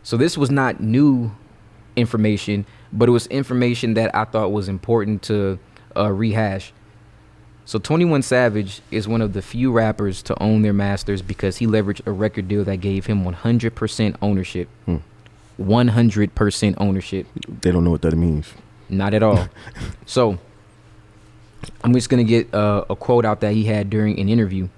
So this was not new information, but it was information that I thought was important to rehash. So 21 Savage is one of the few rappers to own their masters because he leveraged a record deal that gave him 100% ownership. 100% ownership. They don't know what that means. Not at all. So I'm just going to get a quote out that he had during an interview.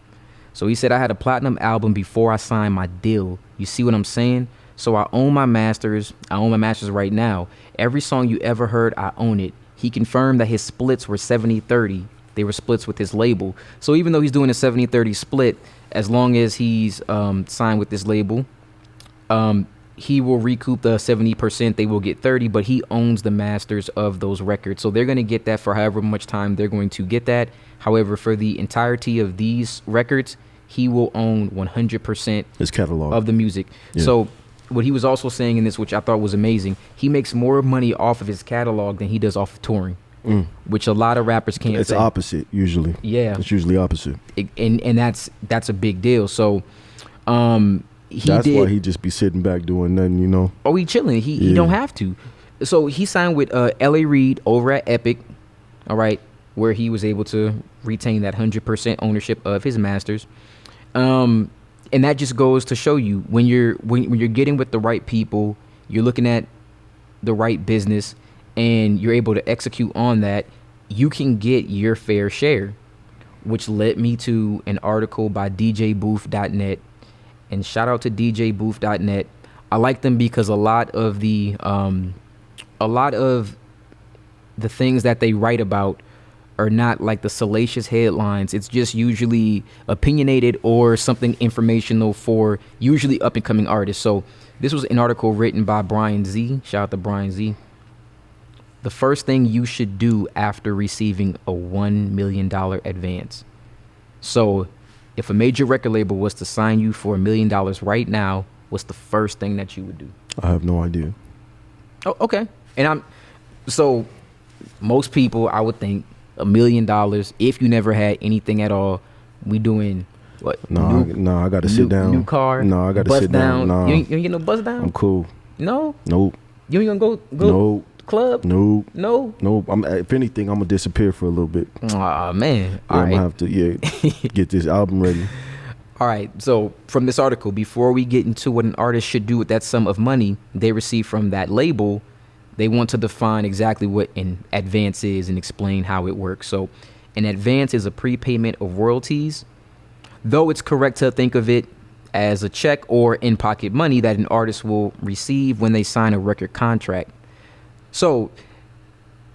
So he said, "I had a platinum album before I signed my deal. You see what I'm saying? So I own my masters. I own my masters right now. Every song you ever heard, I own it." He confirmed that his splits were 70-30. They were splits with his label. So even though he's doing a 70-30 split, as long as he's signed with this label, he will recoup the 70%. They will get 30, but he owns the masters of those records. So they're going to get that for however much time they're going to get that. However, for the entirety of these records, he will own 100% his catalog of the music. Yeah. So what he was also saying in this, which I thought was amazing, he makes more money off of his catalog than he does off of touring, which a lot of rappers can't say. It's opposite usually. Yeah. It's usually opposite. And that's a big deal. So that's why he just be sitting back doing nothing, you know. Oh, he chilling. He don't have to. So he signed with L.A. Reid over at Epic, all right, where he was able to retain that 100% ownership of his masters. And that just goes to show you when you're getting with the right people, you're looking at the right business, and you're able to execute on that, you can get your fair share, which led me to an article by djbooth.net. And shout out to djbooth.net. I like them because a lot of the things that they write about are not like the salacious headlines. It's just usually opinionated or something informational for usually up and coming artists. So this was an article written by Brian Z. Shout out to Brian Z. The first thing you should do after receiving a $1 million advance. So if a major record label was to sign you for $1 million right now, what's the first thing that you would do? I have no idea. Oh, okay. And so most people, I would think, $1 million, if you never had anything at all, we doing what? No, I gotta sit down. New car. No, I gotta sit down. No, you ain't get no buzz down. I'm cool. No. Nope. You ain't gonna go. Nope. Club. Nope. No. Nope. If anything, I'm gonna disappear for a little bit. Aw, man. Yeah, I'm gonna have to get this album ready. All right. So from this article, before we get into what an artist should do with that sum of money they receive from that label, they want to define exactly what an advance is and explain how it works. So an advance is a prepayment of royalties, though it's correct to think of it as a check or in-pocket money that an artist will receive when they sign a record contract. So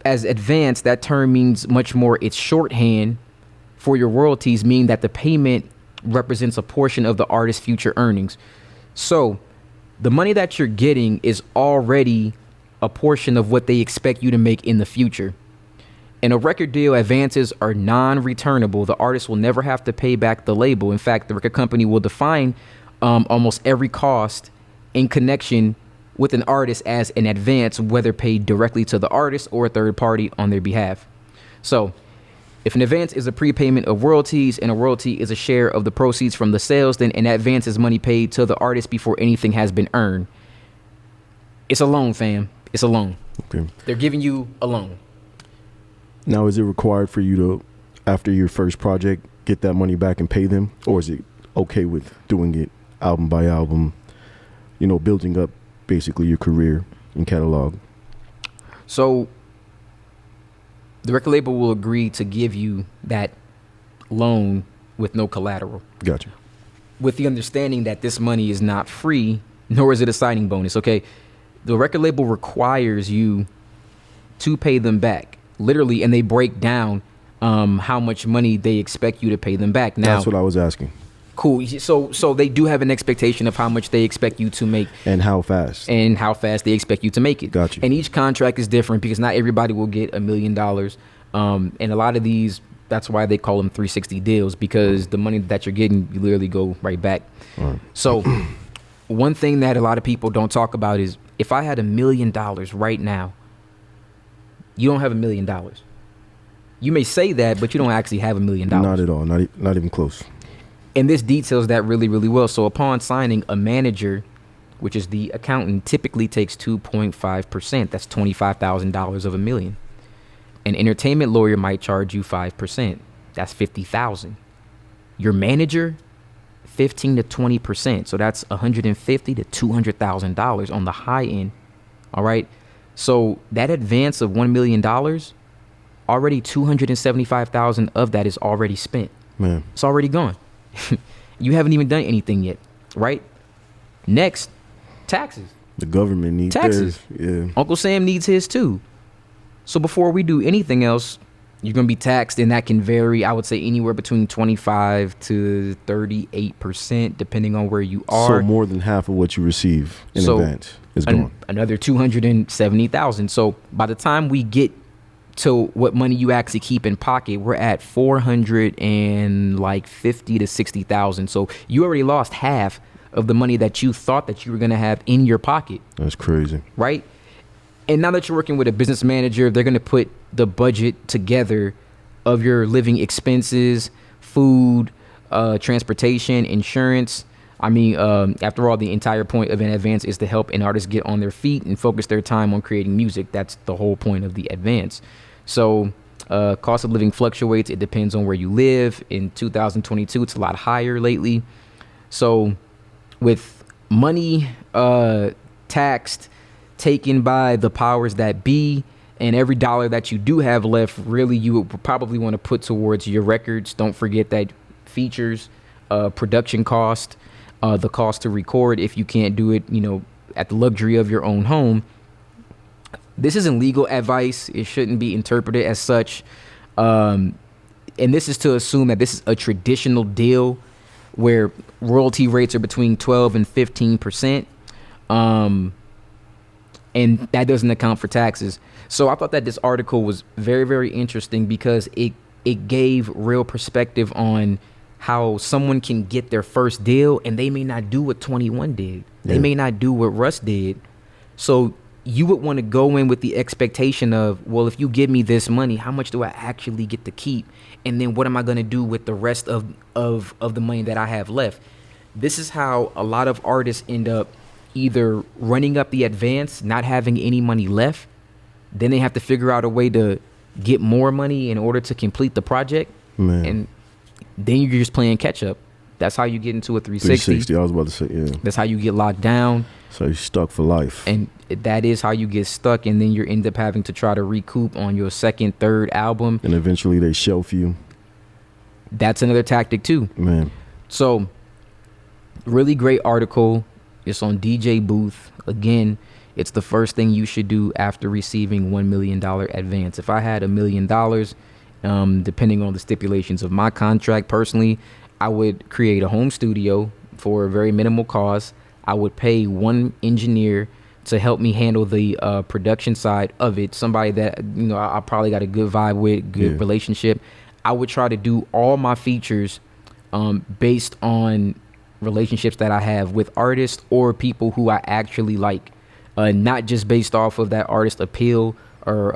as advance, that term means much more. It's shorthand for your royalties, meaning that the payment represents a portion of the artist's future earnings. So the money that you're getting is already a portion of what they expect you to make in the future. In a record deal, advances are non-returnable. The artist will never have to pay back the label. In fact, the record company will define almost every cost in connection with an artist as an advance, whether paid directly to the artist or a third party on their behalf. So if an advance is a prepayment of royalties and a royalty is a share of the proceeds from the sales, then an advance is money paid to the artist before anything has been earned. It's a loan, fam. It's a loan. Okay. They're giving you a loan. Now, is it required for you to, after your first project, get that money back and pay them? Or is it okay with doing it album by album, building up basically your career and catalog? So the record label will agree to give you that loan with no collateral. Gotcha. With the understanding that this money is not free, nor is it a signing bonus, okay? The record label requires you to pay them back, literally, and they break down how much money they expect you to pay them back. Now, that's what I was asking. Cool. So they do have an expectation of how much they expect you to make. And how fast. And how fast they expect you to make it. Gotcha. And each contract is different because not everybody will get $1 million. And a lot of these, that's why they call them 360 deals, because the money that you're getting, you literally go right back. Right. So one thing that a lot of people don't talk about is, if I had $1 million right now, you don't have $1 million. You may say that, but you don't actually have $1 million. Not at all. Not even close. And this details that really, really well. So upon signing, a manager which is the accountant, typically takes 2.5%. That's $25,000 of a million. An entertainment lawyer might charge you 5%. That's $50,000. Your manager, 15 to 20%. So that's $150,000 to $200,000 on the high end. All right. So that advance of $1 million, already $275,000 of that is already spent. Man, It's already gone. You haven't even done anything yet, right? Next, taxes. the government needs Taxes. theirs. Yeah. Uncle Sam needs his too. So before we do anything else, you're going to be taxed, and that can vary, I would say, anywhere between 25 to 38%, depending on where you are. So more than half of what you receive in advance is gone. Another 270,000. So by the time we get to what money you actually keep in pocket, we're at 450 to 60,000. So you already lost half of the money that you thought that you were going to have in your pocket. That's crazy. Right? And now that you're working with a business manager, they're going to put the budget together of your living expenses, food, transportation, insurance. I mean, after all, the entire point of an advance is to help an artist get on their feet and focus their time on creating music. That's the whole point of the advance. So cost of living fluctuates. It depends on where you live. In 2022, it's a lot higher lately. So with money taxed, taken by the powers that be, and every dollar that you do have left, really you would probably want to put towards your records. Don't forget that features, production cost, the cost to record if you can't do it, at the luxury of your own home. This isn't legal advice. It shouldn't be interpreted as such. And this is to assume that this is a traditional deal where royalty rates are between 12 and 15%. And that doesn't account for taxes. So I thought that this article was very, very interesting because it gave real perspective on how someone can get their first deal and they may not do what 21 did. They may not do what Russ did. So you would want to go in with the expectation of, well, if you give me this money, how much do I actually get to keep? And then what am I going to do with the rest of the money that I have left? This is how a lot of artists end up either running up the advance, not having any money left. Then they have to figure out a way to get more money in order to complete the project. Man. And then you're just playing catch up. That's how you get into a 360. I was about to say, yeah. That's how you get locked down. So you're stuck for life. And that is how you get stuck. And then you end up having to try to recoup on your second, third album. And eventually they shelf you. That's another tactic too. Man. So really great article. It's on DJ Booth. Again, it's the first thing you should do after receiving $1 million advance. If I had $1 million, depending on the stipulations of my contract, personally, I would create a home studio for a very minimal cost. I would pay one engineer to help me handle the production side of it. Somebody that, I probably got a good vibe with, good relationship. I would try to do all my features based on relationships that I have with artists or people who I actually like, not just based off of that artist appeal or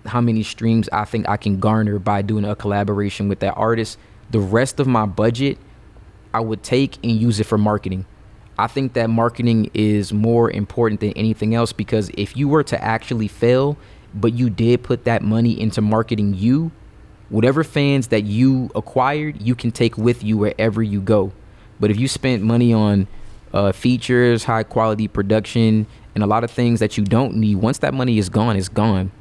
how many streams I think I can garner by doing a collaboration with that artist. The rest of my budget I would take and use it for marketing. I think that marketing is more important than anything else, because if you were to actually fail, but you did put that money into marketing you, whatever fans that you acquired, you can take with you wherever you go. But if you spent money on features, high quality production, and a lot of things that you don't need, once that money is gone, it's gone.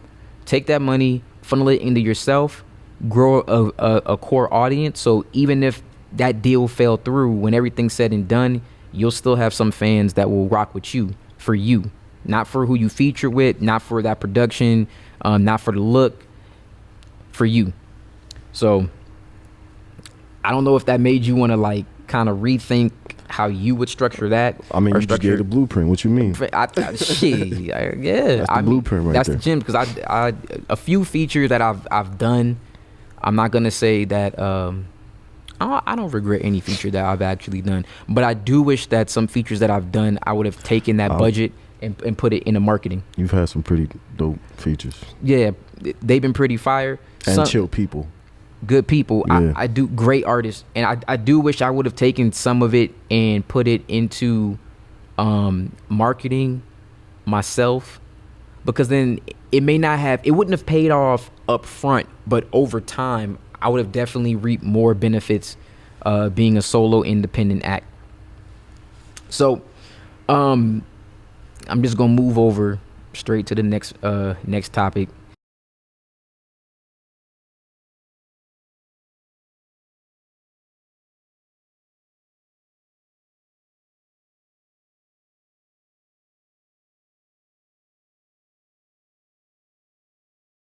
Take that money, funnel it into yourself, grow a core audience. So even if that deal fell through, when everything's said and done, you'll still have some fans that will rock with you, for you, not for who you feature with, not for that production, not for the look, for you. So I don't know if that made you want to kind of rethink how you would structure that. I mean, you just gave the blueprint. What you mean? Yeah. That's the blueprint right that's there. the gym, because I a few features that I've done. I'm not gonna say that I don't regret any feature that I've actually done, but I do wish that some features that I've done, I would have taken that budget and put it into marketing. You've had some pretty dope features. Yeah, they've been pretty fire. And chill people. Good people. Yeah. I do great artists, and I do wish I would have taken some of it and put it into marketing myself, because then it wouldn't have paid off up front, but over time I would have definitely reaped more benefits being a solo independent act. So I'm just gonna move over straight to the next topic.